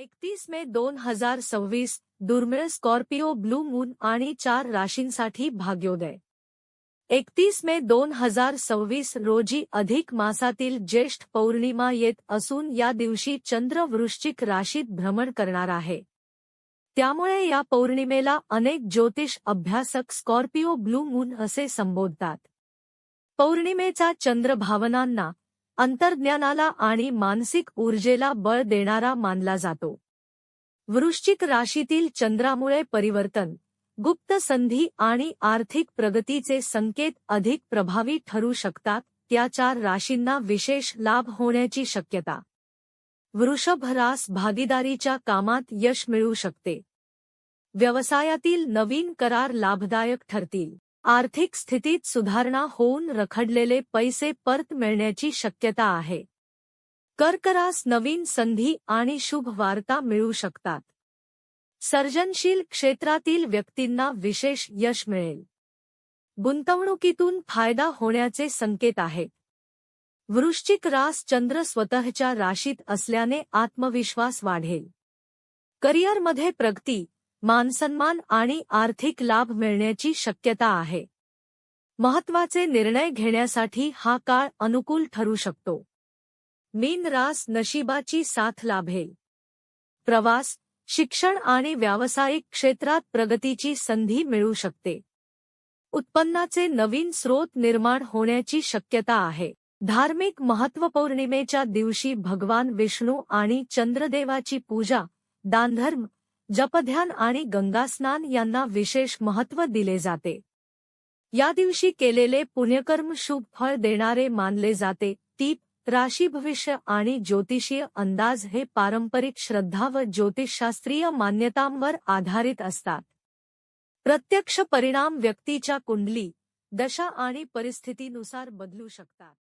31 मे 2026 दुर्मिळ Scorpio blue moon आणि 4 राशींसाठी भाग्योदय। 31 मे 2026 रोजी अधिक मासातील ज्येष्ठ पौर्णिमा येत असून या दिवशी चंद्र वृश्चिक राशीत भ्रमण करणार आहे। त्यामुळे या पौर्णिमेला अनेक ज्योतिष अभ्यासक स्कॉर्पिओ ब्लू मून असे संबोधतात। पौर्णिमेचा चंद्र भावनांना, अंतर्ज्ञानाला आणि मानसिक ऊर्जेला बळ देणारा मानला जातो। वृश्चिक राशीतील चंद्रामुळे परिवर्तन, गुप्त संधी आणि आर्थिक प्रगतीचे संकेत अधिक प्रभावी ठरू शकतात। त्या 4 राशींना विशेष लाभ होण्याची शक्यता। वृषभ रास भागीदारीच्या कामात यश मिळू शकते। व्यवसायातील नवीन करार लाभदायक ठरतील। आर्थिक स्थितीत सुधारणा होऊन रखडलेले पैसे परत मिळण्याची शक्यता आहे। कर्क रास नवीन संधी आणि शुभ वार्ता मिळू शकतात। सर्जनशील क्षेत्रातील व्यक्तींना विशेष यश मिळेल। गुंतवणुकीतून फायदा होण्याचे संकेत आहेत। वृश्चिक रास चंद्र स्वतःच्या राशीत असल्याने आत्मविश्वास वाढेल। करिअरमध्ये प्रगती, मानसन्मान आणि आर्थिक लाभ मिळण्याची शक्यता आहे। महत्त्वाचे निर्णय घेण्यासाठी हा काळ अनुकूल ठरू शकतो। मीन रास नशिबाची साथ लाभेल। प्रवास, शिक्षण आणि व्यावसायिक क्षेत्रात प्रगतीची संधी मिळू शकते। उत्पन्नाचे नवीन स्रोत निर्माण होण्याची शक्यता आहे। धार्मिक महत्त्व पौर्णिमेच्या दिवशी भगवान विष्णू आणि चंद्रदेवाची पूजा, दानधर्म, जपध्यान आणि गंगास्नान यांना विशेष महत्त्व दिले जाते। या दिवशी केलेले पुण्यकर्म शुभ फळ देणारे मानले जाते। टीप: राशी भविष्य आणि ज्योतिषीय अंदाज हे पारंपरिक श्रद्धा व ज्योतिषशास्त्रीय मान्यतांवर आधारित असतात। प्रत्यक्ष परिणाम व्यक्तीच्या कुंडली, दशा आणि परिस्थितीनुसार बदलू शकतात।